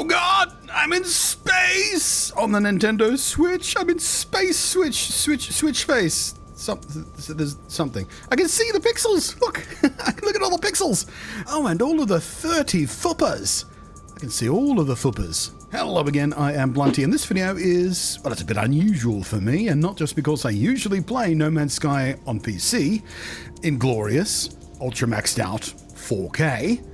Oh god, I'm in space on the Nintendo Switch. I'm in space switch face. There's something. I can see the pixels. Look, look at all the pixels. Oh, and all of the 30 fuppas. I can see all of the fuppas. Hello again, I am Blunty, and this video is, well, it's a bit unusual for me, and not just because I usually play No Man's Sky on PC in glorious, ultra maxed out 4K.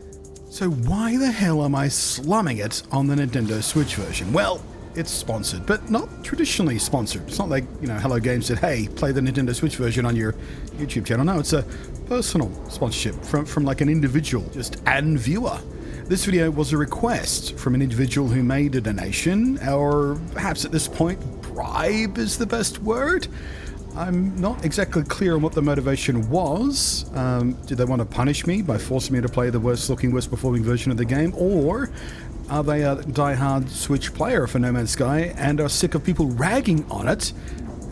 So why the hell am I slumming it on the Nintendo Switch version? Well, it's sponsored, but not traditionally sponsored. It's not like, Hello Games said, hey, play the Nintendo Switch version on your YouTube channel. No, it's a personal sponsorship from like an individual, just an viewer. This video was a request from an individual who made a donation, or perhaps at this point, bribe is the best word. I'm not exactly clear on what the motivation was. Did they want to punish me by forcing me to play the worst looking, worst performing version of the game? Or are they a die-hard Switch player for No Man's Sky and are sick of people ragging on it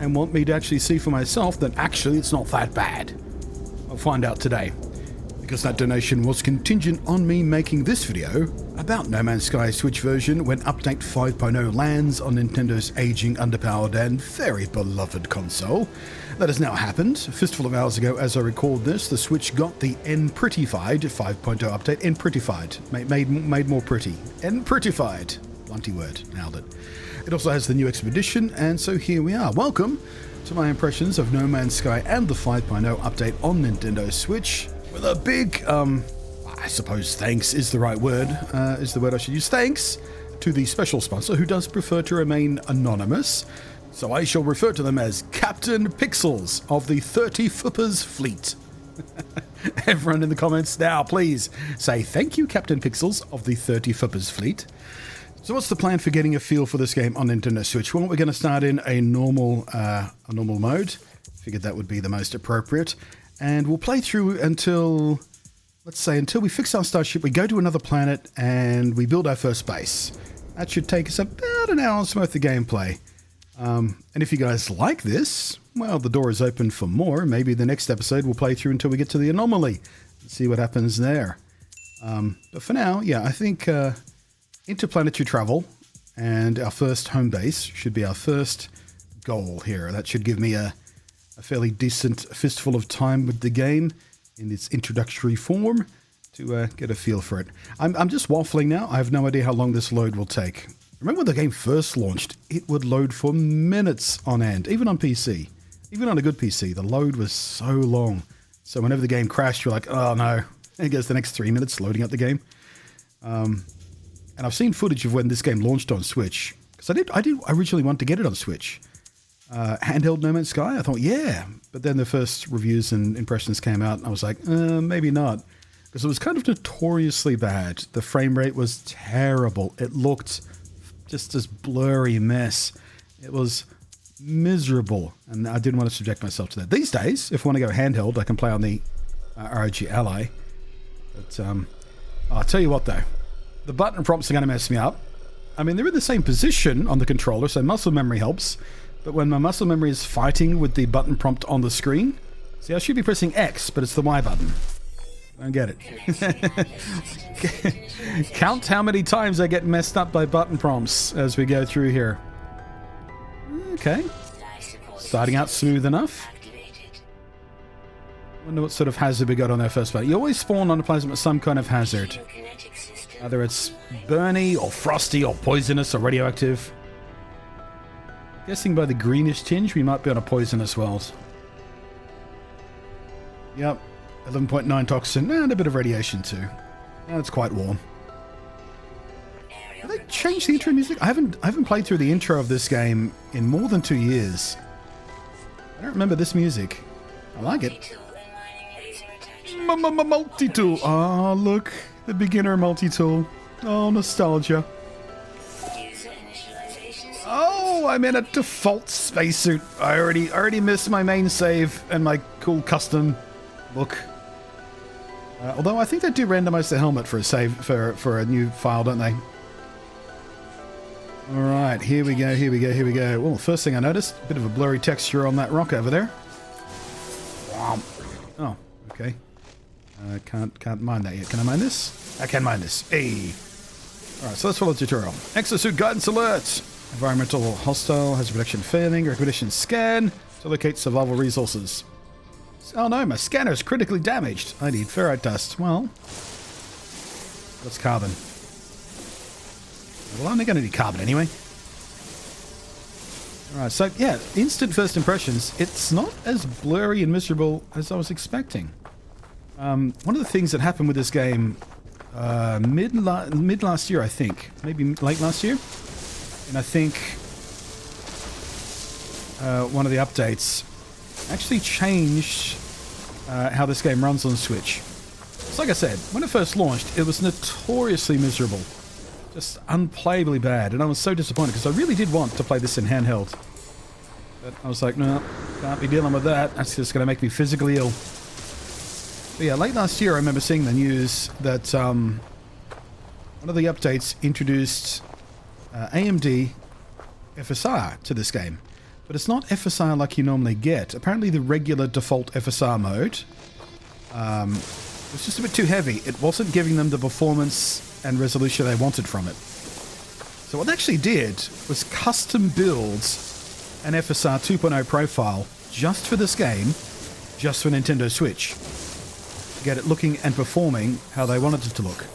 and want me to actually see for myself that actually it's not that bad? I'll find out today, because that donation was contingent on me making this video about No Man's Sky Switch version when Update 5.0 lands on Nintendo's aging, underpowered and very beloved console. That has now happened. A fistful of hours ago as I record this, the Switch got the N-prettified 5.0 update. N-prettified. Made more pretty. N-prettified. Blunty word. Nailed it. It also has the new Expedition, and so here we are. Welcome to my impressions of No Man's Sky and the 5.0 update on Nintendo Switch. With a big, I suppose thanks is the right word, is the word I should use. Thanks to the special sponsor who does prefer to remain anonymous. So I shall refer to them as Captain Pixels of the 30 Flippers Fleet. Everyone in the comments now, please say thank you, Captain Pixels of the 30 Flippers Fleet. So what's the plan for getting a feel for this game on Nintendo Switch? Well, we're going to start in a normal mode. Figured that would be the most appropriate. And we'll play through until, let's say, until we fix our starship, we go to another planet, and we build our first base. That should take us about an hour's worth of gameplay. And if you guys like this, well, the door is open for more. Maybe the next episode we'll play through until we get to the anomaly and see what happens there. But for now, yeah, I think interplanetary travel and our first home base should be our first goal here. That should give me a fairly decent fistful of time with the game in its introductory form to get a feel for it. I'm just waffling now. I have no idea how long this load will take. Remember when the game first launched, it would load for minutes on end, even on PC. Even on a good PC, the load was so long. So whenever the game crashed, you're like, oh no, it goes the next 3 minutes loading up the game. And I've seen footage of when this game launched on Switch, because I did originally want to get it on Switch. Handheld No Man's Sky, I thought, yeah. But then the first reviews and impressions came out, and I was like, maybe not. Because it was kind of notoriously bad. The frame rate was terrible. It looked just this blurry mess. It was miserable, and I didn't want to subject myself to that. These days, if I want to go handheld, I can play on the ROG Ally. But I'll tell you what, though. The button prompts are going to mess me up. I mean, they're in the same position on the controller, so muscle memory helps. But when my muscle memory is fighting with the button prompt on the screen, see, I should be pressing X, but it's the Y button. I don't get it. Count how many times I get messed up by button prompts as we go through here. Okay. Starting out smooth enough. Wonder what sort of hazard we got on our first fight. You always spawn on a planet with some kind of hazard. Either it's burny or frosty or poisonous or radioactive. Guessing by the greenish tinge, we might be on a poisonous world. Yep, 11.9 toxin and a bit of radiation too. And it's quite warm. Have they changed the intro music? I haven't played through the intro of this game in more than 2 years. I don't remember this music. I like it. Multi-tool. Oh, look, the beginner multi-tool. Oh, nostalgia. Oh, I'm in a default spacesuit. I already missed my main save and my cool custom look. Although I think they do randomize the helmet for a save for a new file, don't they? All right, here we go. Well, first thing I noticed, a bit of a blurry texture on that rock over there. Oh, okay. Can't mine that yet. Can I mine this? I can mine this. Hey. Alright, so let's follow the tutorial. Exosuit guidance alert. Environmental hostile has protection failing. Recognition scan to locate survival resources. Oh no, my scanner is critically damaged. I need ferrite dust. Well, what's carbon? Well, I'm only going to need carbon anyway. Alright, so yeah, instant first impressions. It's not as blurry and miserable as I was expecting. One of the things that happened with this game mid last year, I think, maybe late last year, and I think one of the updates actually changed how this game runs on Switch. So like I said, when it first launched, it was notoriously miserable. Just unplayably bad, and I was so disappointed because I really did want to play this in handheld. But I was like, no, can't be dealing with that. That's just going to make me physically ill. But yeah, late last year I remember seeing the news that one of the updates introduced AMD FSR to this game. But it's not FSR like you normally get. Apparently the regular default FSR mode was just a bit too heavy. It wasn't giving them the performance and resolution they wanted from it. So what they actually did was custom build an FSR 2.0 profile just for this game, just for Nintendo Switch, to get it looking and performing how they wanted it to look.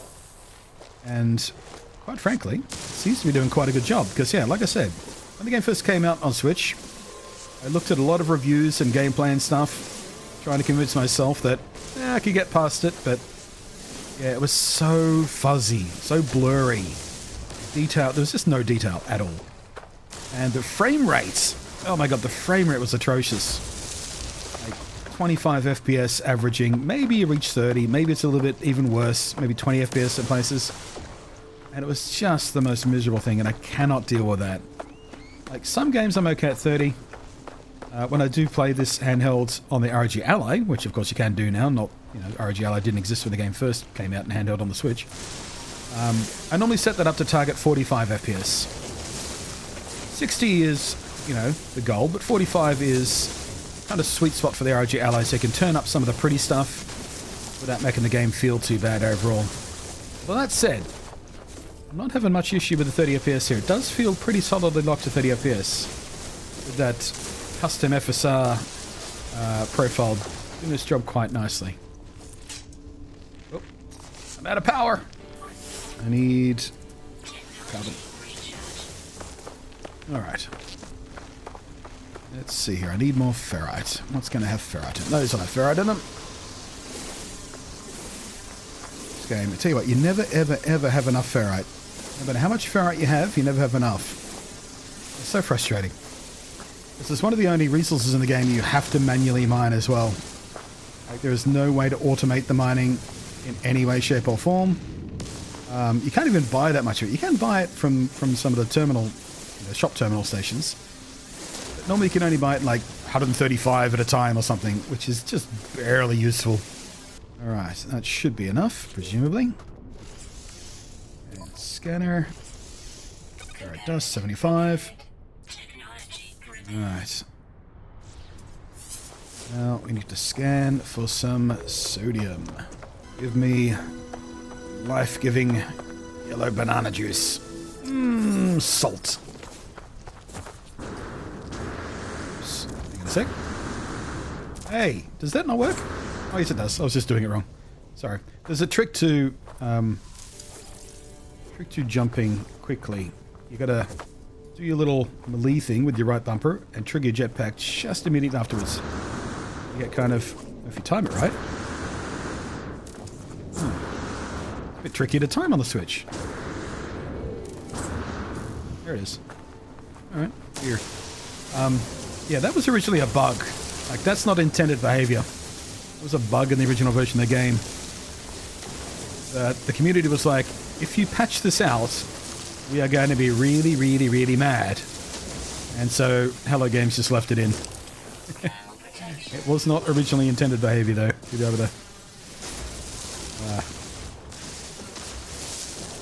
And quite frankly, it seems to be doing quite a good job, because yeah, like I said, when the game first came out on Switch, I looked at a lot of reviews and gameplay and stuff, trying to convince myself that I could get past it, but yeah, it was so fuzzy, so blurry. Detail, there was just no detail at all. And the frame rate, oh my god, the frame rate was atrocious. Like 25 FPS averaging, maybe you reach 30, maybe it's a little bit even worse, maybe 20 FPS in places. And it was just the most miserable thing, and I cannot deal with that. Like, some games I'm okay at 30. When I do play this handheld on the ROG Ally, which of course you can do now, not, you know, ROG Ally didn't exist when the game first came out and handheld on the Switch. I normally set that up to target 45 FPS. 60 is, you know, the goal, but 45 is kind of sweet spot for the ROG Ally, so you can turn up some of the pretty stuff without making the game feel too bad overall. Well, that said, I'm not having much issue with the 30 FPS here. It does feel pretty solidly locked to 30 FPS. With that custom FSR profile doing this job quite nicely. Oh, I'm out of power. I need carbon. Alright. Let's see here. I need more ferrite. What's going to have ferrite in it? Those don't have ferrite in them. This game, I tell you what, you never, ever, ever have enough ferrite. No matter how much ferrite you have, you never have enough. It's so frustrating. This is one of the only resources in the game you have to manually mine as well. Like, there is no way to automate the mining in any way, shape, or form. You can't even buy that much of it. You can buy it from some of the terminal, you know, shop terminal stations. But normally you can only buy it like 135 at a time or something, which is just barely useful. Alright, that should be enough, presumably. And scanner. Alright, dust, 75. Alright. Now we need to scan for some sodium. Give me life-giving yellow banana juice. Salt. Oops. Hang on a sec. Hey, does that not work? Oh yes it does. I was just doing it wrong. Sorry. There's a trick to jumping quickly. You gotta do your little melee thing with your right bumper and trigger your jetpack just immediately afterwards. You get kind of, if you time it right. A bit tricky to time on the Switch. There it is. Alright, weird. Yeah, that was originally a bug. Like, that's not intended behavior. It was a bug in the original version of the game. The community was like, if you patch this out, we are going to be really, really, really mad. And so, Hello Games just left it in. It was not originally intended behavior, though. Get over there.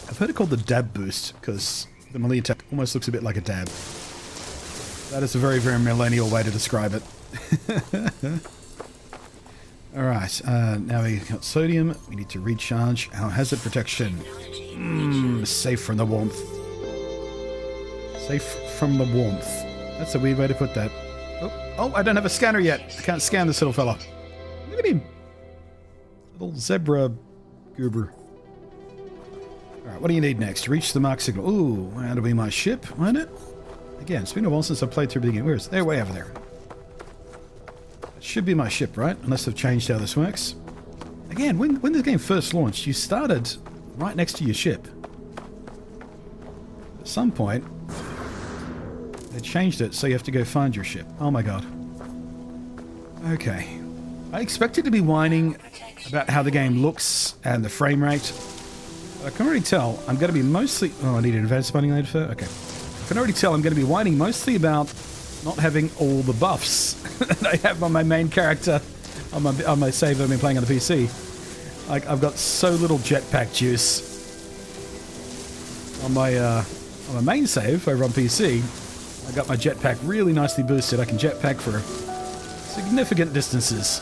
I've heard it called the dab boost, because the melee attack almost looks a bit like a dab. That is a very, very millennial way to describe it. Alright, now we got sodium. We need to recharge our hazard protection. Safe from the warmth. Safe from the warmth. That's a weird way to put that. Oh, I don't have a scanner yet. I can't scan this little fella. Look at him. Little zebra goober. Alright, what do you need next? Reach the mark signal. Ooh, that'll be my ship, won't it? Again, it's been a while since I played through the beginning. Where is it? They're way over there. That should be my ship, right? Unless they've changed how this works. Again, when this game first launched, you started right next to your ship. At some point, they changed it, so you have to go find your ship. Oh my god. Okay. I expected to be whining about how the game looks and the frame rate. I can already tell I'm going to be mostly... Oh, I need an advanced mining later for... Okay. I can already tell I'm going to be whining mostly about not having all the buffs that I have on my main character on my save that I've been playing on the PC. Like, I've got so little jetpack juice on my main save over on PC. I got my jetpack really nicely boosted. I can jetpack for significant distances.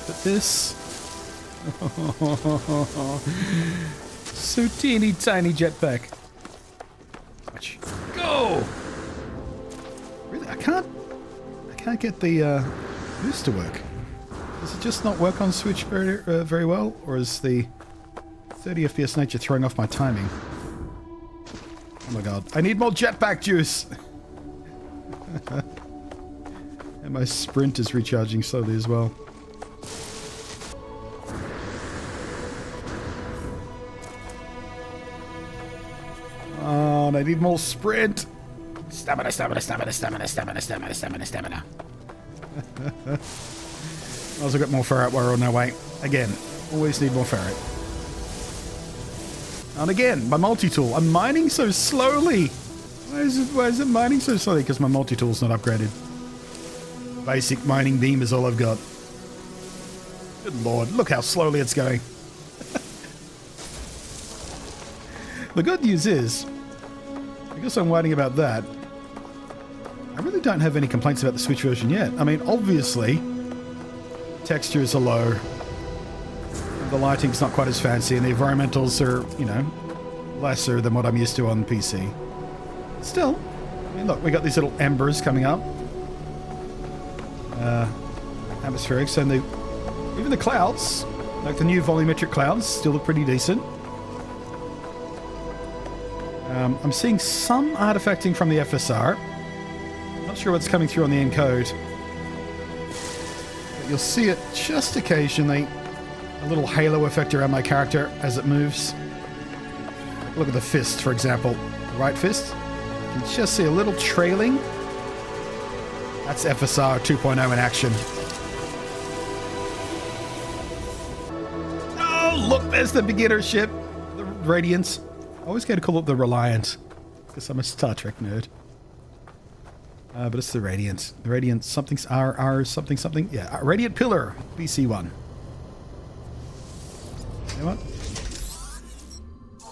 But this... so teeny tiny jetpack. Watch. Go! Really? I can't get the boost to work. Does it just not work on Switch very well? Or is the 30 FPS nature throwing off my timing? Oh my god. I need more jetpack juice! And my sprint is recharging slowly as well. Oh, and I need more sprint! Stamina, stamina, stamina, stamina, stamina, stamina, stamina, stamina. I also got more ferrite while we're on our way. Again, always need more ferrite. And again, my multi-tool. I'm mining so slowly! Why is it mining so slowly? Because my multi-tool's not upgraded. Basic mining beam is all I've got. Good lord, look how slowly it's going. The good news is, because I'm whining about that, I really don't have any complaints about the Switch version yet. I mean, obviously, textures are low, the lighting's not quite as fancy, and the environmentals are, you know, lesser than what I'm used to on PC. Still, I mean, look, we got these little embers coming up. Atmospherics, and even the clouds, like the new volumetric clouds, still look pretty decent. I'm seeing some artifacting from the FSR. Not sure what's coming through on the encode. But you'll see it just occasionally. A little halo effect around my character as it moves. Look at the fist, for example. The right fist. You can just see a little trailing. That's FSR 2.0 in action. Oh, look, there's the beginner ship. The Radiance. I always get to call it the Reliant, because I'm a Star Trek nerd. But it's the Radiant. The Radiant, something's RR something something. Yeah, Radiant Pillar, BC1. You know what?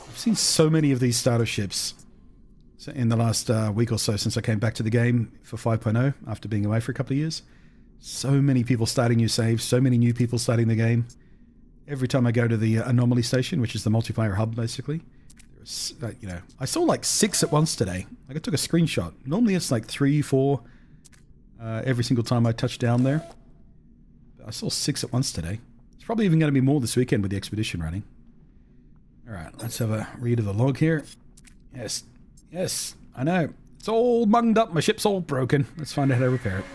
I've seen so many of these starter ships in the last week or so since I came back to the game for 5.0 after being away for a couple of years. So many people starting new saves, so many new people starting the game. Every time I go to the Anomaly Station, which is the multiplayer hub basically, there's, you know, I saw like 6 at once today. Like I took a screenshot. Normally it's like 3, 4 every single time I touch down there. But I saw 6 at once today. It's probably even going to be more this weekend with the expedition running. Alright, let's have a read of the log here. Yes, yes, I know. It's all munged up. My ship's all broken. Let's find out how to repair it.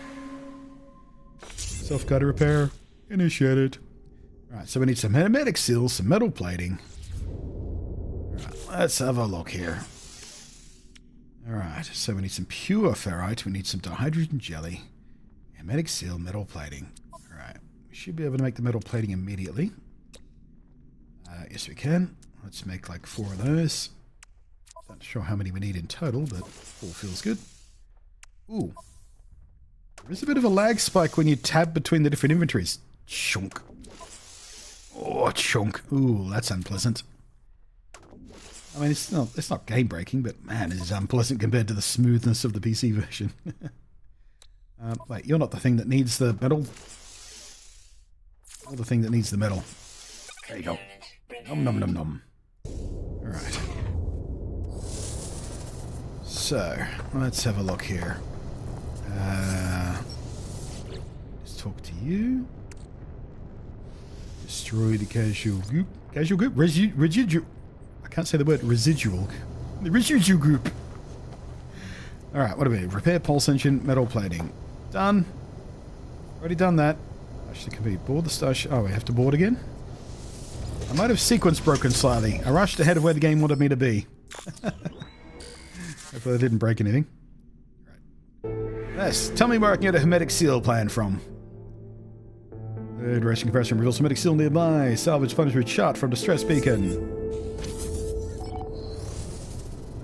Self-guided repair initiated. Alright, so we need some hermetic seals, some metal plating. Alright, let's have a look here. Alright, so we need some pure ferrite. We need some dihydrogen jelly. Hermetic seal, metal plating. Alright, we should be able to make the metal plating immediately. Yes, we can. Let's make like 4 of those. Not sure how many we need in total, but 4 feels good. Ooh. There's a bit of a lag spike when you tab between the different inventories. Chunk. Oh, chunk. Ooh, that's unpleasant. I mean, it's not game breaking, but man, it's unpleasant compared to the smoothness of the PC version. Wait, you're not the thing that needs the metal. You're the thing that needs the metal. There you go. Nom nom nom nom. Alright. So, let's have a look here. Let's talk to you. Destroy the casual group. Casual group? Residual. I can't say the word residual. The residual group. Alright, what do we do? Repair pulse engine, metal plating. Done. Already done that. Actually, can we board the station? Oh, we have to board again? I might have sequence broken slightly. I rushed ahead of where the game wanted me to be. Hopefully I didn't break anything. Right. Yes, tell me where I can get a hermetic seal plan from. Third ration compressor reveals hermetic seal nearby. Salvage punishment shot from distress beacon.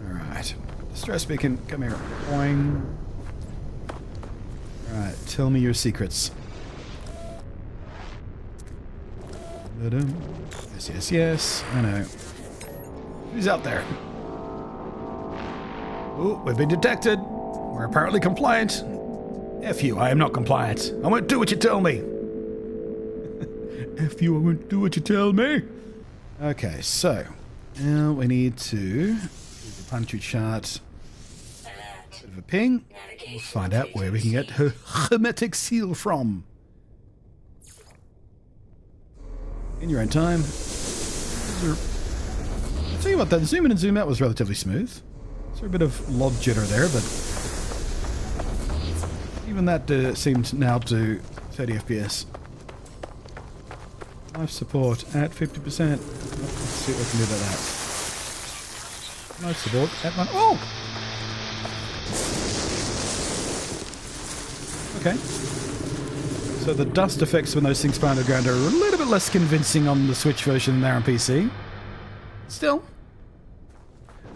Alright. Distress beacon, come here. Boing. Alright, tell me your secrets. Yes, yes, yes. I know. Who's out there? Oh, we've been detected. We're apparently compliant. F you, I am not compliant. I won't do what you tell me. F you, I won't do what you tell me. Okay, so now we need to do the punch chart. Bit of a ping. We'll find out where we can get her hermetic seal from. In your own time. I'll tell you what, that zoom in and zoom out was relatively smooth. There's a bit of log jitter there, but even that seemed now to 30 FPS. Life support at 50%. Let's see what we can do about that. Life support at 1. Oh! Okay. So the dust effects when those things spy on the ground are a little bit less convincing on the Switch version than they are on PC. Still.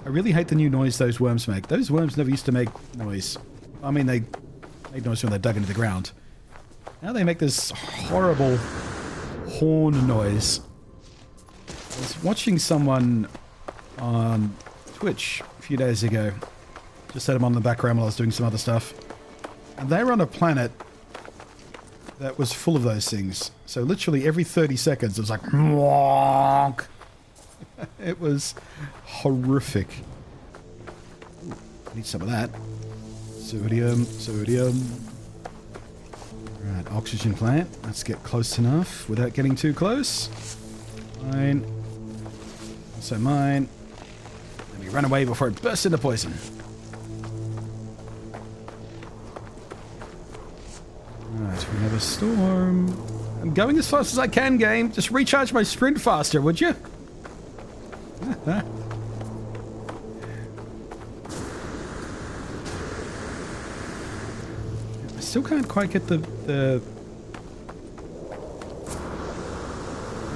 I really hate the new noise those worms make. Those worms never used to make noise. I mean, they made noise when they dug into the ground. Now they make this horrible horn noise. I was watching someone on Twitch a few days ago. Just had them on the background while I was doing some other stuff. And they were on a planet that was full of those things. So literally every 30 seconds it was like... Mwonk. It was horrific. Ooh, I need some of that. Sodium, sodium. Right, oxygen plant. Let's get close enough without getting too close. Mine. Also mine. Let me run away before it bursts into poison. Right, we have a storm. I'm going as fast as I can, game. Just recharge my sprint faster, would you? I still can't quite get the... There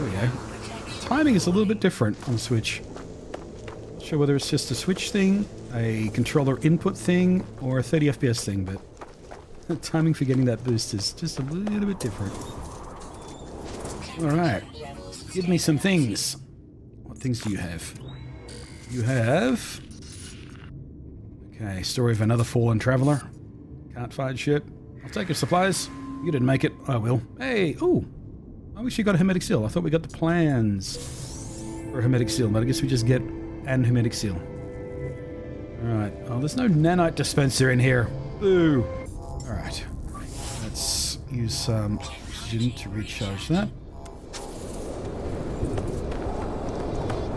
we go. Timing is a little bit different on Switch. Not sure whether it's just a Switch thing, a controller input thing, or a 30 FPS thing, but the timing for getting that boost is just a little bit different. Alright. Give me some things. What things do you have? You have... Okay, story of another fallen traveler. Can't find shit. I'll take your supplies. You didn't make it. I will. Hey, ooh. I wish you got a hermetic seal. I thought we got the plans for a hermetic seal, but I guess we just get an hermetic seal. Alright. Oh, there's no nanite dispenser in here. Boo. Alright. Let's use some oxygen to recharge that.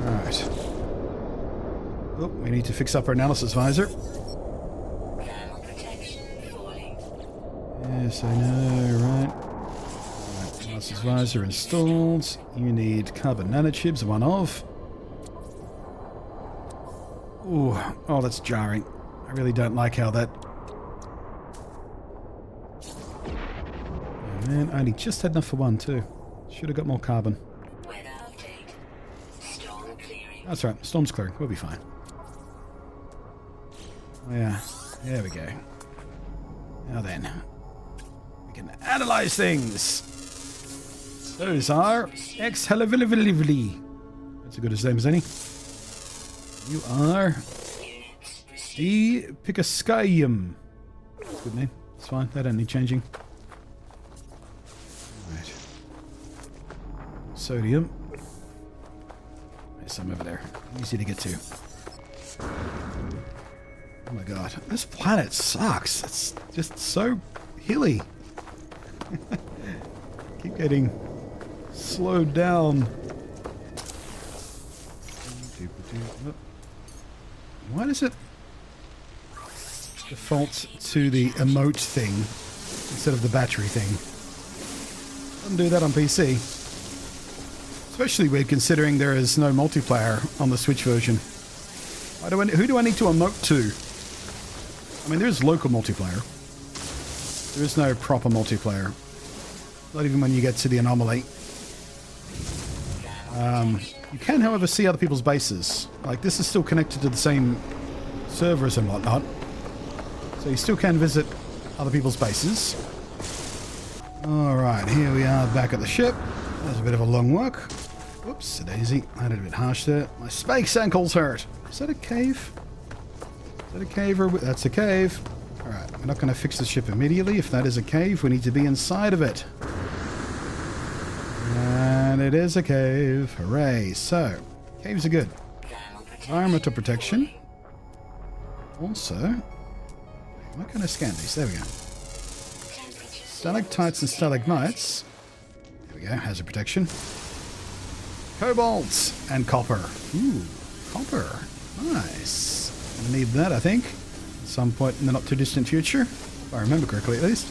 Alright. Oh, we need to fix up our analysis visor. Yes, I know, right? Right, analysis visor installed. You need carbon nanochips, one of. Ooh, oh, that's jarring. I really don't like how that... Oh man, I only just had enough for one too. Should have got more carbon. That's right, storm's clearing. We'll be fine. Oh, yeah, there we go. Now then, we can analyze things. Those are ex-helivilivili. That's as good a name as any. You are the Picascium. That's a good name. It's fine. They don't need changing. Right. Sodium. There's some over there. Easy to get to. Oh my god, this planet sucks. It's just so hilly. Keep getting slowed down. Why does it default to the emote thing instead of the battery thing? Doesn't do that on PC. Especially weird considering there is no multiplayer on the Switch version. Who do I need to emote to? I mean, there is local multiplayer. There is no proper multiplayer. Not even when you get to the anomaly. You can, however, see other people's bases. Like, this is still connected to the same servers and whatnot. So you still can visit other people's bases. Alright, here we are back at the ship. That was a bit of a long walk. Whoops, a daisy. I did a bit harsh there. My space ankles hurt. Is that a cave? Is that a cave? Or that's a cave. Alright, we're not going to fix the ship immediately. If that is a cave, we need to be inside of it. And it is a cave. Hooray. So, caves are good. Environmental protection. Also, I'm not going to scan these. There we go. Stalactites and stalagmites. There we go. Hazard protection. Cobalt and copper. Ooh, copper. Nice. Gonna need that, I think, at some point in the not too distant future, if I remember correctly at least.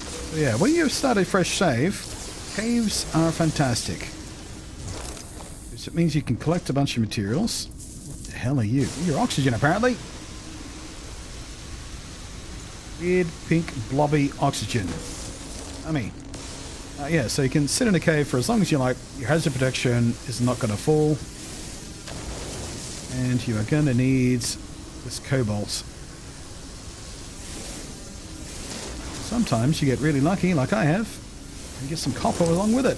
So yeah, when you start a fresh save, caves are fantastic. So it means you can collect a bunch of materials. What the hell are you? You're oxygen, apparently. Weird pink blobby oxygen. Yeah, so you can sit in a cave for as long as you like. Your hazard protection is not going to fall. And you are going to need this cobalt. Sometimes you get really lucky, like I have, and get some copper along with it.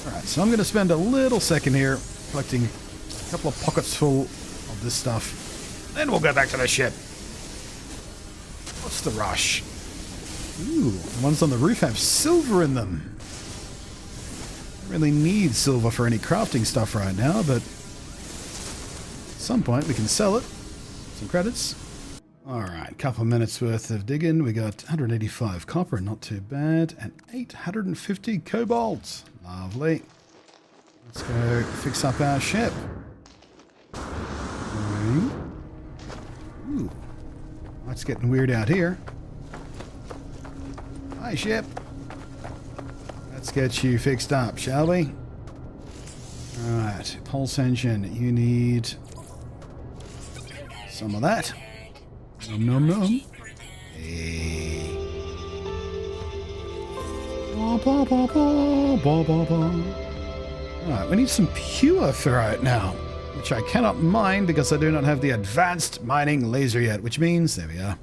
Alright, so I'm going to spend a little second here collecting a couple of pockets full of this stuff. Then we'll go back to the ship. What's the rush? Ooh, the ones on the roof have silver in them. Don't really need silver for any crafting stuff right now, but at some point we can sell it. Some credits. Alright, couple of minutes worth of digging. We got 185 copper, not too bad, and 850 cobalt. Lovely. Let's go fix up our ship. Ooh, it's getting weird out here. Hi, ship. Let's get you fixed up, shall we? Alright, pulse engine. You need some of that. Nom nom nom. Hey. Alright, we need some pure ferrite now, which I cannot mine because I do not have the advanced mining laser yet, which means, there we are,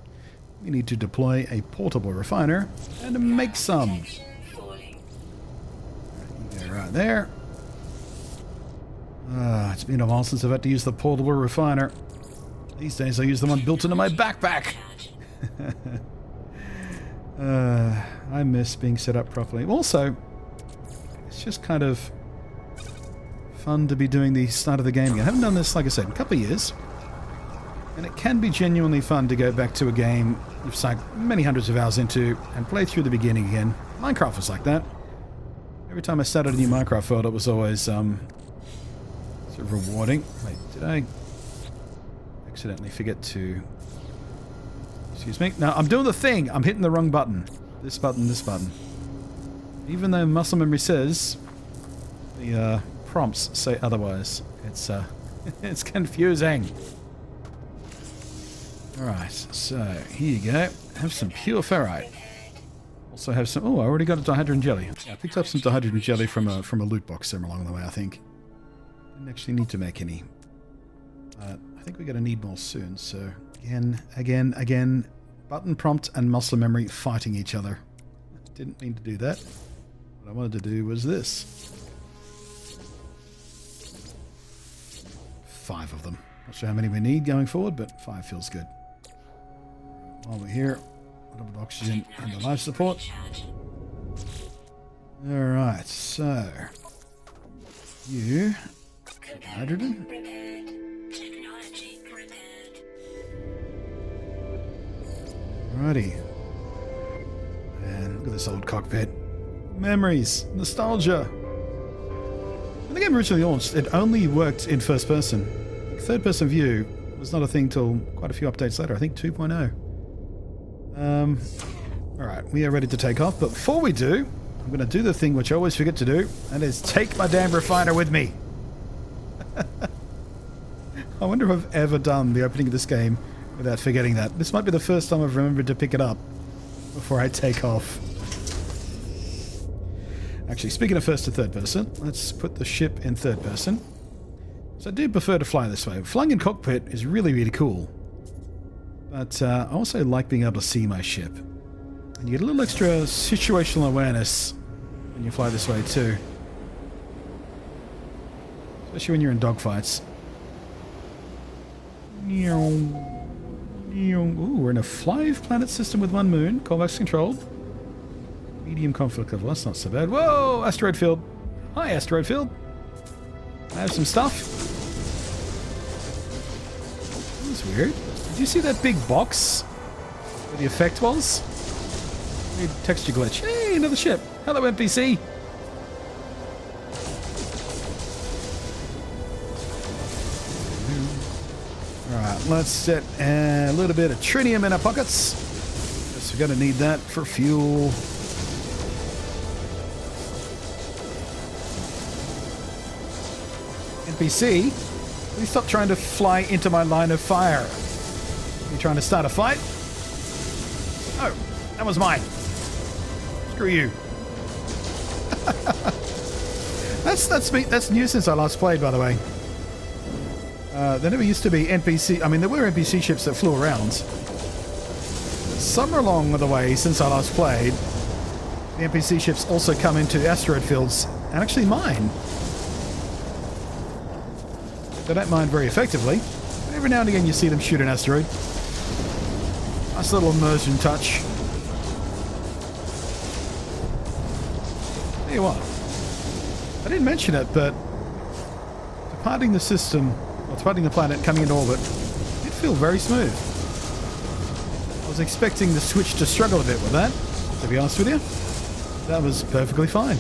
we need to deploy a portable refiner and make some. Right there. It's been a while since I've had to use the portable refiner. These days I use the one built into my backpack. I miss being set up properly. Also, it's just kind of fun to be doing the start of the game again. I haven't done this, like I said, in a couple of years. And it can be genuinely fun to go back to a game you've sunk many hundreds of hours into and play through the beginning again. Minecraft was like that. Every time I started a new Minecraft world, it was always sort of rewarding. Wait, did I accidentally forget to... Excuse me? No, I'm doing the thing. I'm hitting the wrong button. This button, this button. Even though muscle memory says the prompts say otherwise. It's it's confusing. Alright, so here you go. Have some pure ferrite. Also have some... Oh, I already got a dihydrogen jelly. Yeah, I picked up some dihydrogen jelly from a loot box somewhere along the way, I think. Didn't actually need to make any. I think we're going to need more soon, so... Again. Button prompt and muscle memory fighting each other. Didn't mean to do that. What I wanted to do was this. 5 of them. Not sure how many we need going forward, but 5 feels good. While we're here, a little bit of oxygen and the life support. Alright, so... You... Hydrogen? Alrighty. Man, look at this old cockpit. Memories. Nostalgia. When the game originally launched, it only worked in first person. Third person view was not a thing till quite a few updates later. I think 2.0. Alright, we are ready to take off. But before we do, I'm going to do the thing which I always forget to do. And is take my damn refiner with me. I wonder if I've ever done the opening of this game without forgetting that. This might be the first time I've remembered to pick it up before I take off. Actually, speaking of first to third person, let's put the ship in third person. So I do prefer to fly this way. Flying in cockpit is really, really cool. But I also like being able to see my ship. And you get a little extra situational awareness when you fly this way too. Especially when you're in dogfights. Ooh, we're in a 5-planet system with 1 moon. Convex controlled. Medium conflict level. That's not so bad. Whoa! Asteroid field. Hi, asteroid field. I have some stuff. That was weird. Did you see that big box where the effect was? Weird texture glitch. Hey, another ship. Hello, NPC. Alright, let's set a little bit of tritium in our pockets. Guess we're going to need that for fuel. NPC, please stop trying to fly into my line of fire. You trying to start a fight? Oh, that was mine. Screw you. That's new since I last played, by the way. There never used to be NPC... I mean, there were NPC ships that flew around. Somewhere along the way, since I last played, the NPC ships also come into asteroid fields and actually mine. They don't mine very effectively, but every now and again you see them shoot an asteroid. Nice little immersion touch. Tell you what, I didn't mention it, but departing the system, or departing the planet, coming into orbit, did feel very smooth. I was expecting the Switch to struggle a bit with that, to be honest with you. That was perfectly fine.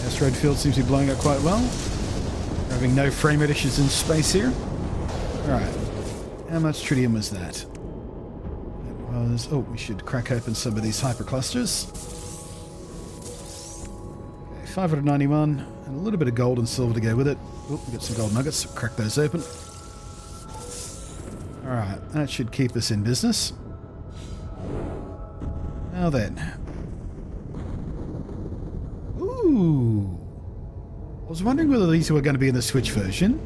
Asteroid field seems to be blowing up quite well. We're having no frame rate issues in space here. Alright. How much tritium was that? It was... Oh, we should crack open some of these hyperclusters. Okay, 591. And a little bit of gold and silver to go with it. Oh, we got some gold nuggets. Crack those open. Alright, that should keep us in business. Now then. Ooh. I was wondering whether these were going to be in the Switch version.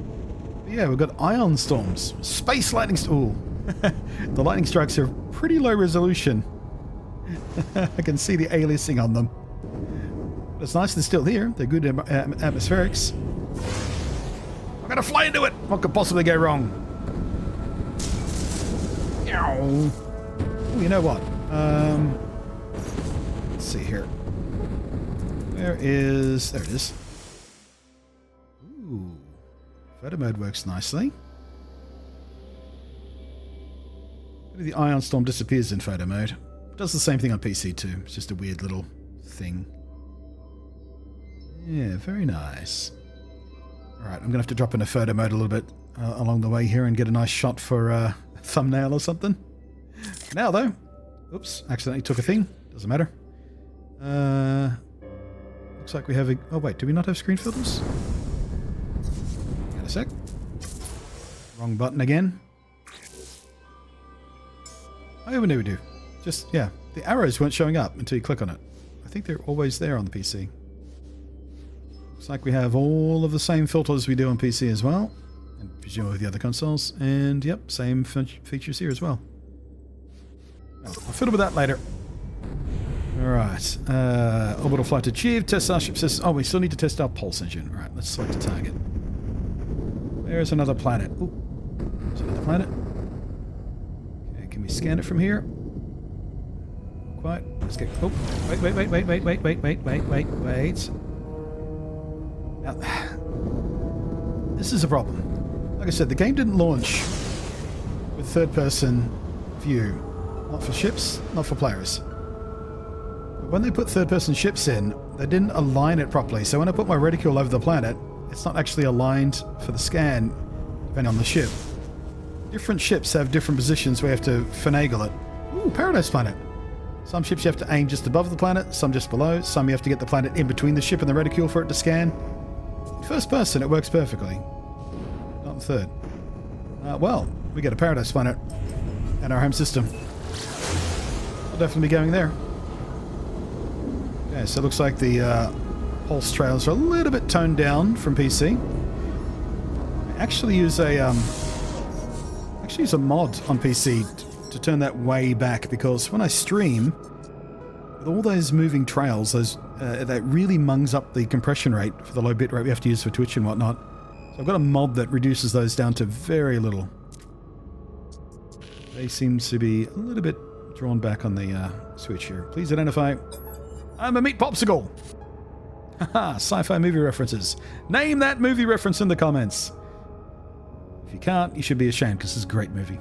But yeah, we've got ion storms. Space lightning... Ooh. The lightning strikes are pretty low resolution. I can see the aliasing on them. But it's nice they're still here. They're good atmospherics. I'm going to fly into it! What could possibly go wrong? Ooh, you know what? Let's see here. There it is. Ooh. Photo mode works nicely. Maybe the ion storm disappears in photo mode. It does the same thing on PC too. It's just a weird little thing. Yeah, very nice. Alright, I'm going to have to drop into photo mode a little bit along the way here and get a nice shot for a thumbnail or something. Now though, oops, accidentally took a thing. Doesn't matter. Looks like we have a... Oh wait, do we not have screen filters? Hang on a sec. Wrong button again. Oh, we do. Just, yeah, the arrows weren't showing up until you click on it. I think they're always there on the PC. Looks like we have all of the same filters we do on PC as well. And presumably with the other consoles. And yep, same features here as well. I'll fiddle with that later. Alright. Orbital flight achieved. Test our ship system. Oh, we still need to test our pulse engine. Alright, let's select a target. There's another planet. Ooh. There's another planet. Okay, can we scan it from here? Quite. Let's get... Oh, wait. Now, this is a problem. Like I said, the game didn't launch with with third-person view. Not for ships, not for players. But when they put third-person ships in, they didn't align it properly. So when I put my reticule over the planet, it's not actually aligned for the scan, depending on the ship. Different ships have different positions where you have to finagle it. Ooh, Paradise Planet. Some ships you have to aim just above the planet, some just below, some you have to get the planet in between the ship and the reticule for it to scan. First person, it works perfectly. Not in third. Well, we get a Paradise Planet in our home system. We'll definitely be going there. Okay, so it looks like the pulse trails are a little bit toned down from PC. I actually use a mod on PC to turn that way back, because when I stream, with all those moving trails, that really mungs up the compression rate for the low bit rate we have to use for Twitch and whatnot. So I've got a mod that reduces those down to very little. They seem to be a little bit drawn back on the Switch here. Please identify. I'm a meat popsicle. Haha, sci-fi movie references. Name that movie reference in the comments. If you can't, you should be ashamed, because it's a great movie.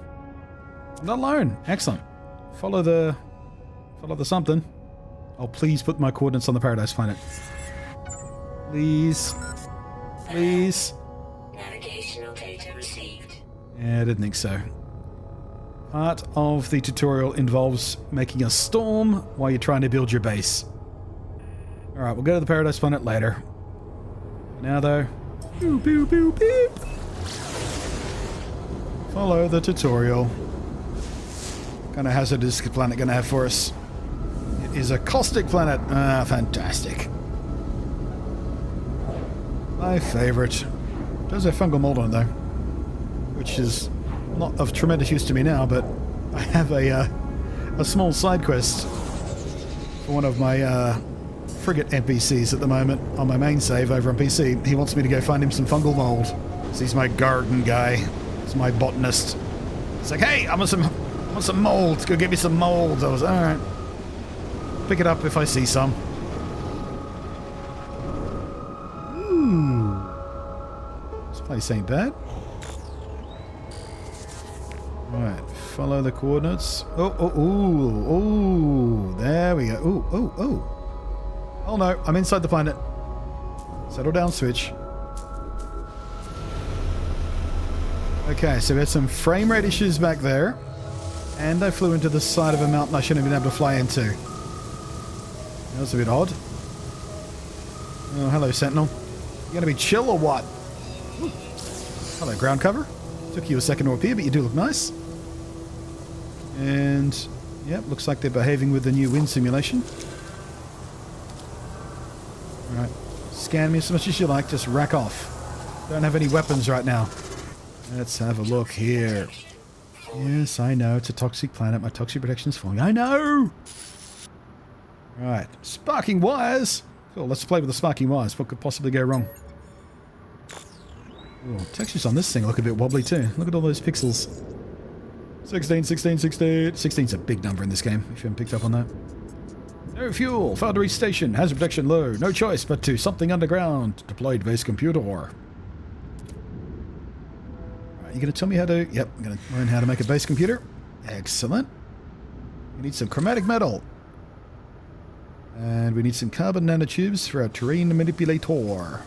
I'm not alone. Excellent. Follow the something. Oh, please put my coordinates on the Paradise Planet. Please. Please. Navigational data received. Yeah, I didn't think so. Part of the tutorial involves making a storm while you're trying to build your base. Alright, we'll go to the Paradise Planet later. Now though, boop, boop, boop, boop. Follow the tutorial. What kind of hazard is the planet going to have for us? It is a caustic planet. Ah, fantastic. My favourite. It does have fungal mold on it though, which is not of tremendous use to me now, but I have a small side quest for one of my frigate NPCs at the moment on my main save over on PC. He wants me to go find him some fungal mold. So he's my garden guy. He's my botanist. It's like, hey, I want some mold. Go get me some mold. I was alright. Pick it up if I see some. Ooh. This place ain't bad. Alright, follow the coordinates. Oh, there we go. Oh no, I'm inside the planet. Settle down, Switch. Okay, so we had some frame rate issues back there. And I flew into the side of a mountain I shouldn't have been able to fly into. That was a bit odd. Oh, hello, Sentinel. You gonna be chill or what? Ooh. Hello, ground cover. Took you a second to appear, but you do look nice. And, yep, looks like they're behaving with the new wind simulation. Alright, scan me as much as you like, just rack off. Don't have any weapons right now. Let's have a look here. Yes, I know, it's a toxic planet. My toxic protection's falling. I know! Right, sparking wires. Cool, let's play with the sparking wires. What could possibly go wrong? Ooh, textures on this thing look a bit wobbly too. Look at all those pixels. 16, 16, 16. 16's a big number in this game, if you haven't picked up on that. No fuel. Foundry station. Hazard protection low. No choice but to something underground. Deployed base computer. Right, you going to tell me how to... Yep, I'm going to learn how to make a base computer. Excellent. We need some chromatic metal. And we need some carbon nanotubes for our terrain manipulator.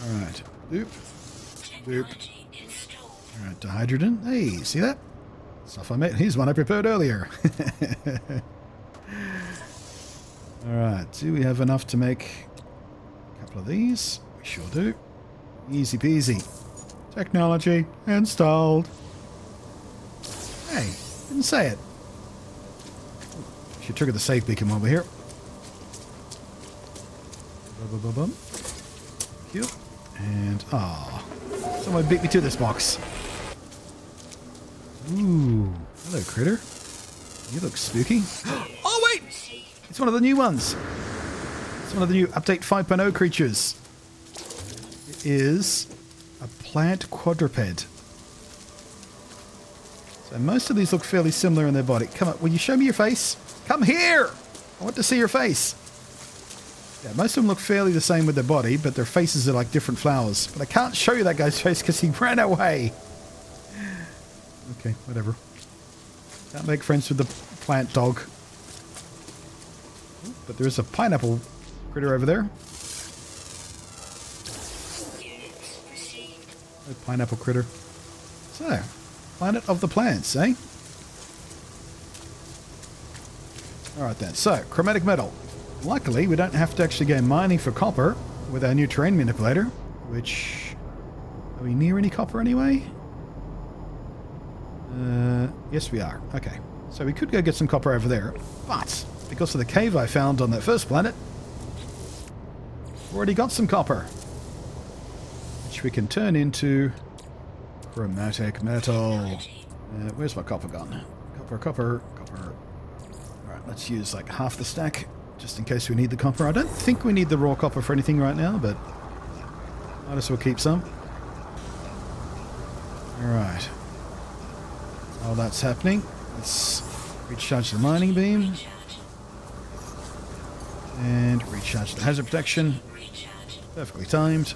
Alright. Boop. Boop. Alright, dihydrogen. Hey, see that? Stuff I made. Here's one I prepared earlier. Alright, do we have enough to make a couple of these? We sure do. Easy peasy. Technology installed. Hey, didn't say it. Should trigger the save beacon while we're here. Thank you. And, someone beat me to this box. Ooh, hello, critter. You look spooky. Oh, wait! It's one of the new ones. It's one of the new Update 5.0 creatures. It is a plant quadruped. So most of these look fairly similar in their body. Come on, will you show me your face? Come here! I want to see your face. Yeah, most of them look fairly the same with their body, but their faces are like different flowers. But I can't show you that guy's face because he ran away. Okay, whatever. Can't make friends with the plant dog. But there is a pineapple critter over there. Units received. A pineapple critter. So, planet of the plants, eh? Alright then, so, chromatic metal. Luckily, we don't have to actually go mining for copper with our new terrain manipulator, which... Are we near any copper anyway? Yes we are. Okay. So we could go get some copper over there, but because of the cave I found on that first planet, we've already got some copper, which we can turn into chromatic metal. Where's my copper gone? Copper. Alright, let's use like half the stack, just in case we need the copper. I don't think we need the raw copper for anything right now, but might as well keep some. Alright. While that's happening, let's recharge the mining beam. And recharge the hazard protection. Perfectly timed.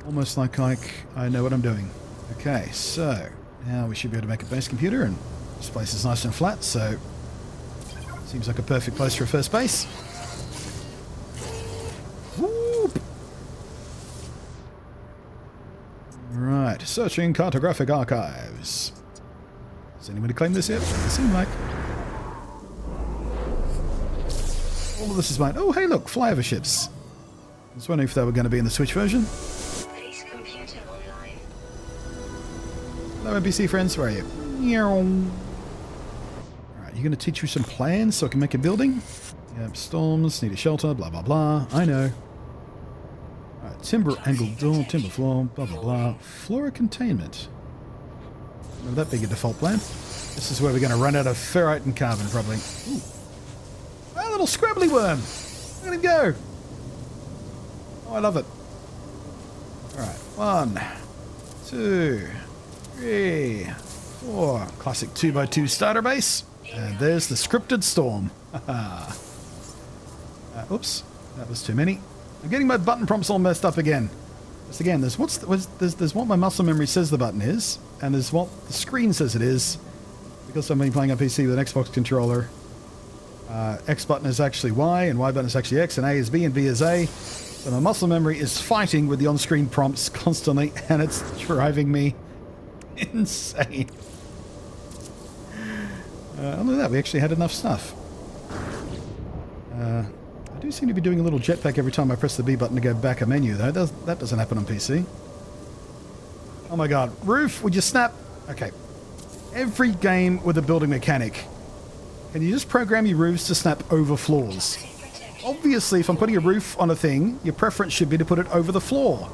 Almost like I know what I'm doing. Okay, so now we should be able to make a base computer, and this place is nice and flat, so seems like a perfect place for a first base. Whoop. Right, searching cartographic archives. Has anybody claimed this yet? Doesn't seem like. All of this is mine. Oh, hey, look, flyover ships. I was wondering if they were going to be in the Switch version. Base computer online. Hello, NPC friends, where are you? Alright, you're going to teach me some plans so I can make a building? Yep, storms, need a shelter, blah, blah, blah. I know. Alright, timber angled door, timber floor, blah, blah, blah. Flora containment. Would that be a default plan? This is where we're going to run out of ferrite and carbon, probably. Ooh. A little scrabbly worm! Look at him go! Oh, I love it. Alright, 1, 2, 3, 4. Classic 2x2 starter base. And there's the scripted storm. Oops, that was too many. I'm getting my button prompts all messed up again. Just again, there's what my muscle memory says the button is, and there's what the screen says it is, because I've been playing on PC with an Xbox controller. X button is actually Y, and Y button is actually X, and A is B, and B is A. So my muscle memory is fighting with the on-screen prompts constantly, and it's driving me insane. Look at that, we actually had enough stuff. I do seem to be doing a little jetpack every time I press the B button to go back a menu, though. That doesn't happen on PC. Oh my god. Roof, would you snap? Okay. Every game with a building mechanic, can you just program your roofs to snap over floors? Obviously, if I'm putting a roof on a thing, your preference should be to put it over the floor,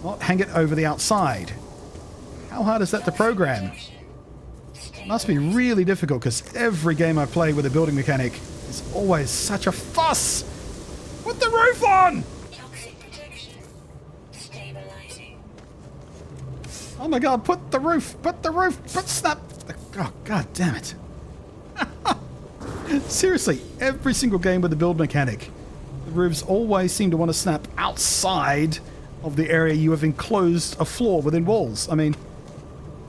not hang it over the outside. How hard is that to program? It must be really difficult, because every game I play with a building mechanic is always such a fuss. Put the roof on! Toxic protection. Stabilizing. Oh my god, put the roof, snap. Oh god damn it. Seriously, every single game with a build mechanic, the roofs always seem to want to snap outside of the area you have enclosed a floor within walls. I mean,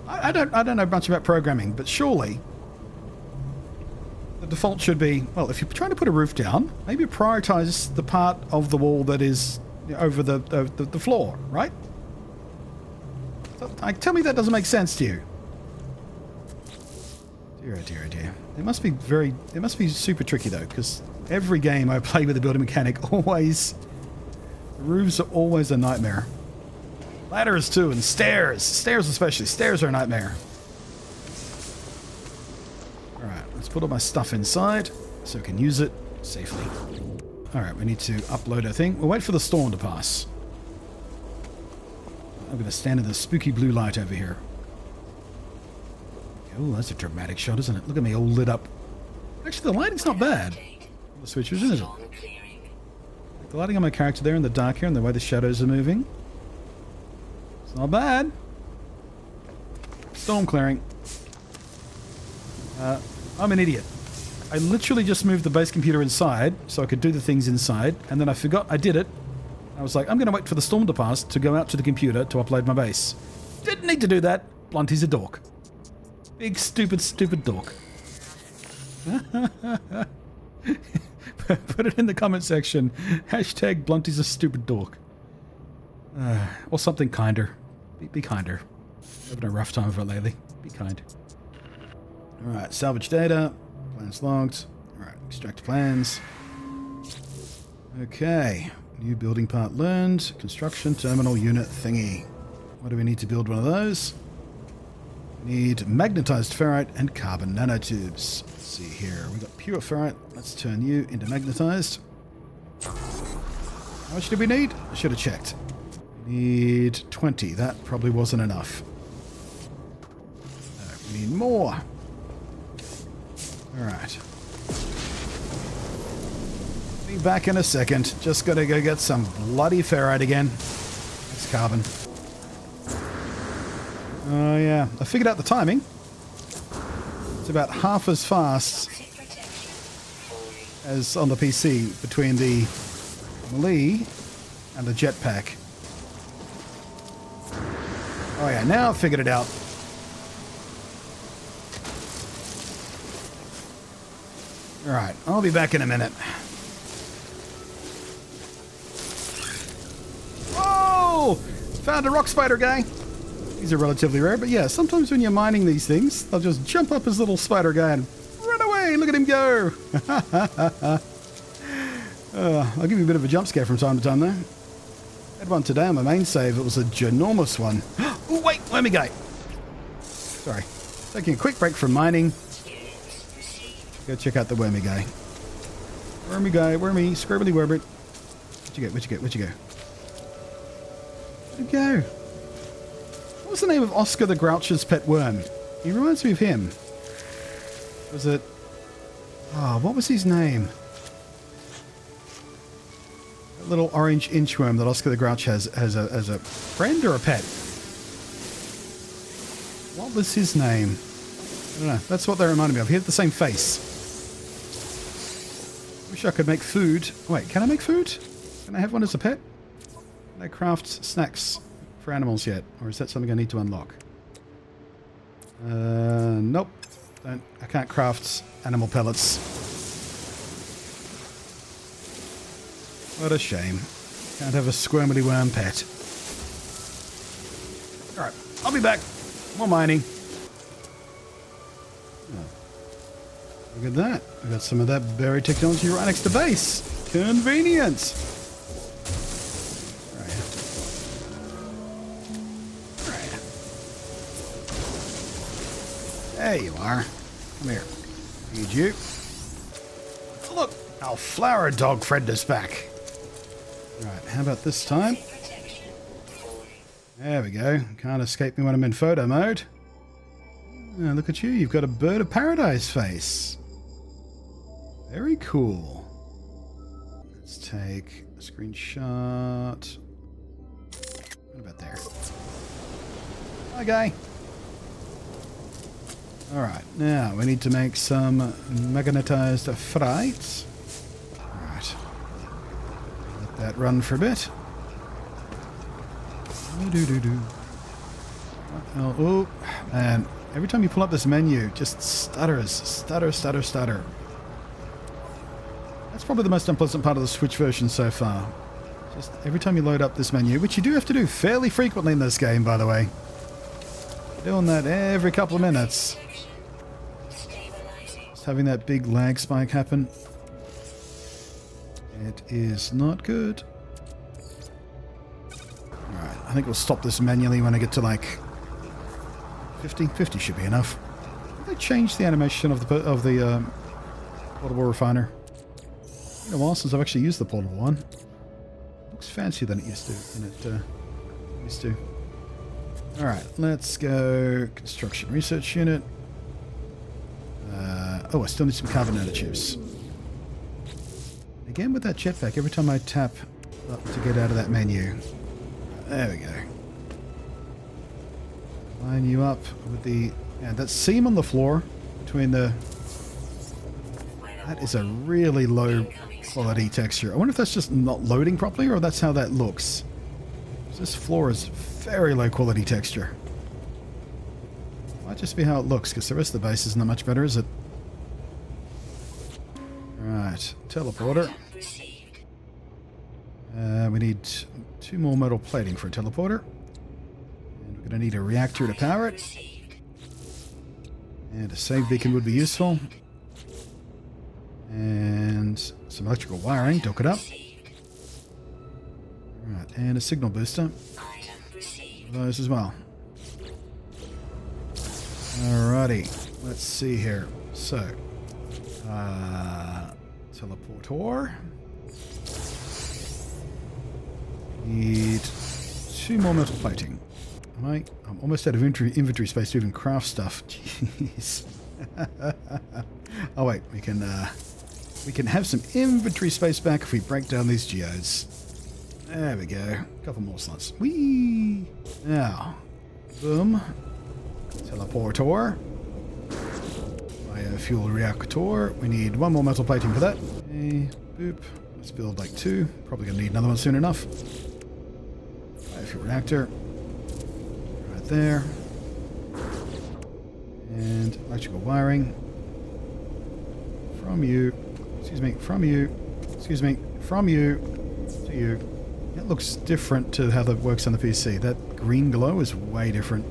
I don't know much about programming, but surely the default should be, well, if you're trying to put a roof down, maybe prioritize the part of the wall that is over the floor, right? So, tell me that doesn't make sense to you. Dear, oh dear, oh dear. It must be super tricky though, because every game I play with a building mechanic always, the roofs are always a nightmare. Ladders too, and stairs. Stairs especially. Stairs are a nightmare. Alright, let's put all my stuff inside so we can use it safely. Alright, we need to upload our thing. We'll wait for the storm to pass. I'm going to stand in the spooky blue light over here. Oh, that's a dramatic shot, isn't it? Look at me all lit up. Actually, the lighting's not bad. The Switch version, is it? The lighting on my character there in the dark here and the way the shadows are moving. It's not bad. Storm clearing. I'm an idiot. I literally just moved the base computer inside so I could do the things inside, and then I forgot I did it. I was like, I'm going to wait for the storm to pass to go out to the computer to upload my base. Didn't need to do that. Blunty's a dork. Big stupid dork. Put it in the comment section. Hashtag Blunty's a stupid dork. Or something kinder. Be kinder. Having a rough time of it lately. Be kind. Alright, salvage data. Plans logged. Alright, extract plans. Okay. New building part learned. Construction terminal unit thingy. What do we need to build one of those? Need magnetized ferrite and carbon nanotubes. Let's see here. We've got pure ferrite. Let's turn you into magnetized. How much do we need? I should have checked. We need 20. That probably wasn't enough. No, we need more. Alright. Be back in a second. Just gotta go get some bloody ferrite again. That's carbon. Oh yeah, I figured out the timing. It's about half as fast as on the PC between the melee and the jetpack. Oh yeah, now I've figured it out. Alright, I'll be back in a minute. Whoa! Found a rock spider guy. These are relatively rare, but yeah, sometimes when you're mining these things, they'll just jump up as little spider guy and run away. Look at him go. I'll give you a bit of a jump scare from time to time, though. I had one today on my main save. It was a ginormous one. Oh, wait, let me go. Sorry. Taking a quick break from mining. Go check out the wormy guy. Wormy guy, wormy, scribbly werbert. Where'd you go? Where'd you go? Where'd you go? Where'd you go? What was the name of Oscar the Grouch's pet worm? He reminds me of him. Was it... Oh, what was his name? That little orange inchworm that Oscar the Grouch has as a friend or a pet? What was his name? I don't know. That's what they reminded me of. He had the same face. Wish I could make food. Wait, can I make food? Can I have one as a pet? Can I craft snacks for animals yet? Or is that something I need to unlock? Nope. I can't craft animal pellets. What a shame. Can't have a squirmily worm pet. Alright, I'll be back. More mining. Oh. Look at that. We got some of that berry technology right next to base. Convenient. There you are. Come here. Feed you. Look, our flower dog friend is back. Right, how about this time? There we go. Can't escape me when I'm in photo mode. Oh, look at you. You've got a bird of paradise face. Very cool. Let's take a screenshot. What about there? Hi, guy. Alright, now we need to make some magnetized ferrite. Alright. Let that run for a bit. Oh, and every time you pull up this menu, just stutters. Stutter. That's probably the most unpleasant part of the Switch version so far. Just every time you load up this menu, which you do have to do fairly frequently in this game, by the way. Doing that every couple of minutes. Just having that big lag spike happen. It is not good. Alright, I think we'll stop this manually when I get to like 50. 50 should be enough. They changed the animation of the portable refiner. It's been a while since I've actually used the portable one. It looks fancier than it used to. Alright, let's go construction research unit. Oh, I still need some carbon nanotubes. Again with that jetpack, every time I tap up to get out of that menu. There we go. Line you up with the... Yeah, that seam on the floor between the... That is a really low quality texture. I wonder if that's just not loading properly or that's how that looks. This floor is very low quality texture. Might just be how it looks, because the rest of the base isn't that much better, is it? Right, teleporter. Received. We need 2 more metal plating for a teleporter. And we're going to need a reactor to power it. Received. And a save beacon would be useful. And some electrical wiring to hook it up. Received. Right, and a signal booster. Item received. Those as well. Alrighty, let's see here. So, teleportor. Need 2 more metal plating. I'm almost out of inventory space to even craft stuff. Jeez. Oh wait, we can have some inventory space back if we break down these geodes. There we go. A couple more slots. Whee! Now, boom. Teleportor. Biofuel reactor. We need 1 more metal plating for that. Okay, boop. Let's build like 2. Probably gonna need another one soon enough. Biofuel reactor. Right there. And electrical wiring. From you. Excuse me. From you. Excuse me. From you. To you. That looks different to how that works on the PC. That green glow is way different.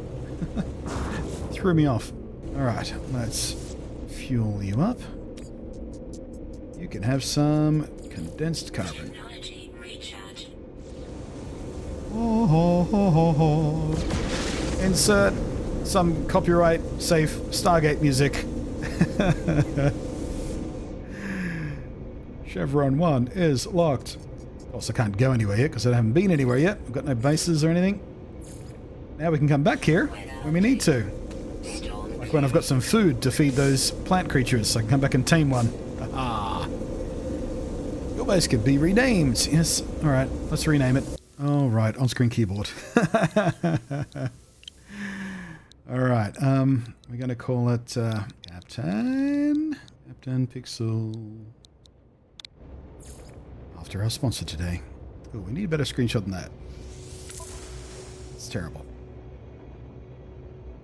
Threw me off. Alright, let's fuel you up. You can have some condensed carbon. Technology recharge. Oh, ho, ho, ho, ho. Insert some copyright safe Stargate music. Chevron 1 is locked. Of course, I can't go anywhere yet because I haven't been anywhere yet. I've got no bases or anything. Now we can come back here when we need to. Like when I've got some food to feed those plant creatures, so I can come back and tame one. Ah. Your base could be renamed. Yes. Alright, let's rename it. Alright, on-screen keyboard. Alright, we're going to call it Captain Pixel. After our sponsor today. Ooh, we need a better screenshot than that. It's terrible.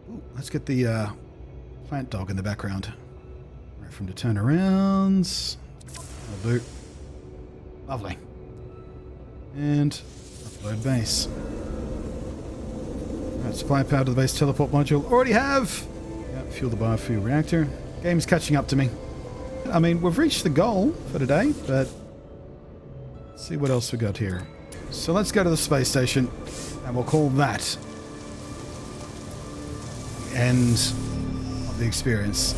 Ooh, let's get the plant dog in the background. Right from the turnarounds. That'll do. Lovely. And upload base. Right, supply power to the base teleport module. Already have! Yeah, fuel the biofuel reactor. Game's catching up to me. I mean, we've reached the goal for today, but let's see what else we got here. So let's go to the space station, and we'll call that the end of the experience.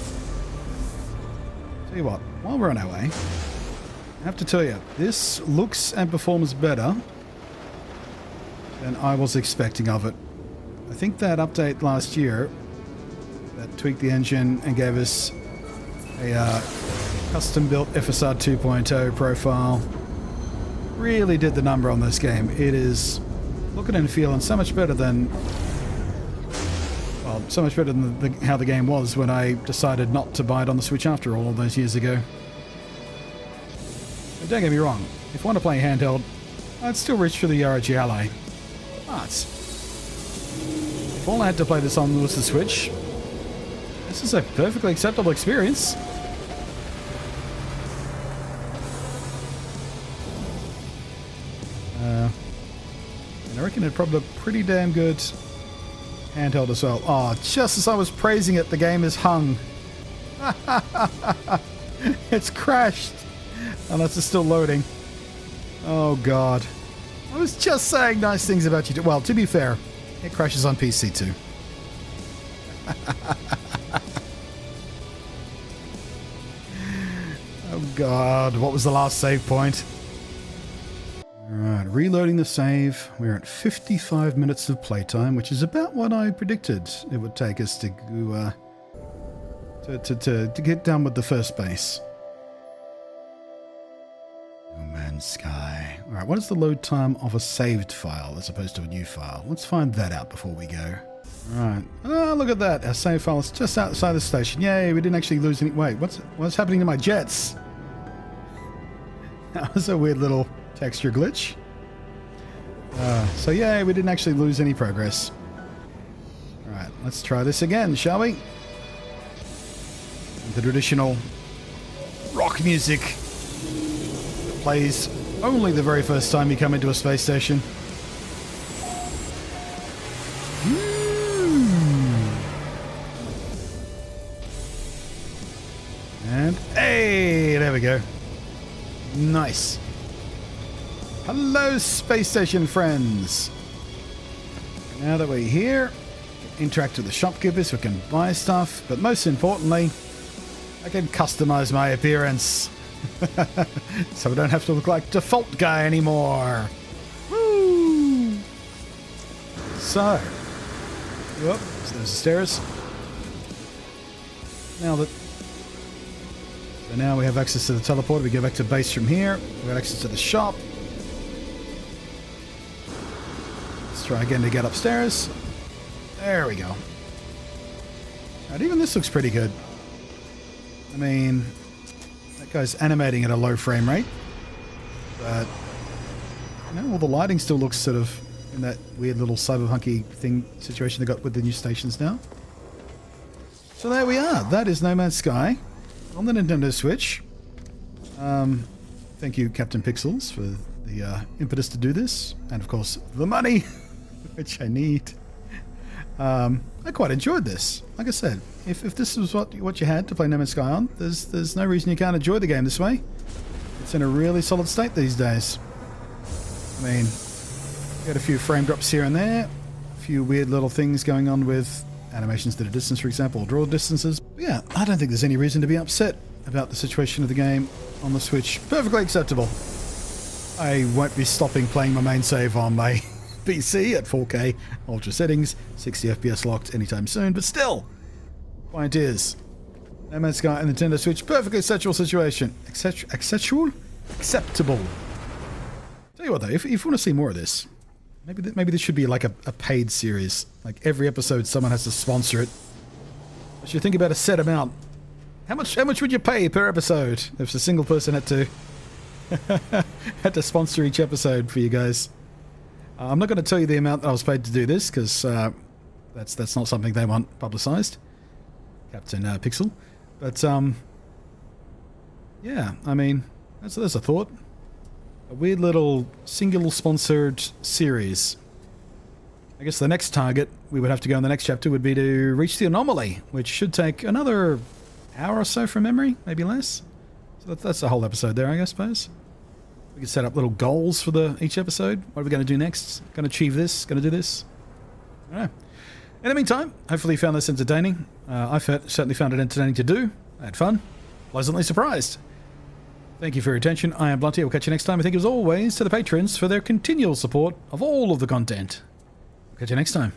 Tell you what, while we're on our way, I have to tell you, this looks and performs better than I was expecting of it. I think that update last year that tweaked the engine and gave us a custom-built FSR 2.0 profile really did the number on this game. It is looking and feeling so much better than, well, so much better than how the game was when I decided not to buy it on the Switch after all those years ago. And don't get me wrong, if I want to play handheld, I'd still reach for the ROG Ally. But if all I had to play this on was the Switch, this is a perfectly acceptable experience. And I reckon it'd probably look pretty damn good handheld as well. Oh, just as I was praising it, the game is hung. It's crashed. Unless it's still loading. Oh, God. I was just saying nice things about you. Well, to be fair, it crashes on PC too. Oh, God. What was the last save point? Alright, reloading the save. We're at 55 minutes of playtime, which is about what I predicted it would take us to go, to get done with the first base. No Man's Sky. Alright, what is the load time of a saved file as opposed to a new file? Let's find that out before we go. Alright. Oh, look at that. Our save file is just outside the station. Yay, we didn't actually lose any... Wait, what's happening to my jets? That was a weird little texture glitch. So yeah, we didn't actually lose any progress. Alright, let's try this again, shall we? The traditional rock music that plays only the very first time you come into a space station. And hey, there we go. Nice. Hello, space station friends. Now that we're here, we can interact with the shopkeepers, we can buy stuff, but most importantly, I can customize my appearance. So I don't have to look like default guy anymore. Woo! So, whoop, so there's the stairs. Now we have access to the teleporter. We go back to base from here. We got access to the shop. Let's try again to get upstairs. There we go. And even this looks pretty good. I mean, that guy's animating at a low frame rate, but you know, all the lighting still looks sort of in that weird little cyberpunky thing situation they got with the new stations now. So there we are. That is No Man's Sky on the Nintendo Switch. Thank you, Captain Pixels, for the impetus to do this, and of course the money, which I need. I quite enjoyed this. Like I said, if this was what you had to play No Man's Sky on, there's no reason you can't enjoy the game this way. It's in a really solid state these days. I mean, you got a few frame drops here and there, a few weird little things going on with animations at a distance, for example, or draw distances. But yeah, I don't think there's any reason to be upset about the situation of the game on the Switch. Perfectly acceptable. I won't be stopping playing my main save on my PC at 4K ultra settings, 60 FPS locked anytime soon, but still, point is, No Man's Sky and Nintendo Switch, perfectly acceptable situation. Acceptable? Tell you what though, if you want to see more of this, maybe this should be like a paid series. Like every episode someone has to sponsor it. I should think about a set amount. How much would you pay per episode if a single person had to had to sponsor each episode for you guys? I'm not going to tell you the amount that I was paid to do this, because that's not something they want publicized, Captain Pixel. But yeah, I mean, that's a thought. A weird little single sponsored series. I guess the next target we would have to go in the next chapter would be to reach the anomaly, which should take another hour or so from memory, maybe less. So that's the whole episode there, I suppose. We can set up little goals for each episode. What are we going to do next? Going to achieve this? Going to do this? I don't know. In the meantime, hopefully you found this entertaining. I certainly found it entertaining to do. I had fun. Pleasantly surprised. Thank you for your attention. I am Blunty. We'll catch you next time. I thank you as always to the patrons for their continual support of all of the content. We'll catch you next time.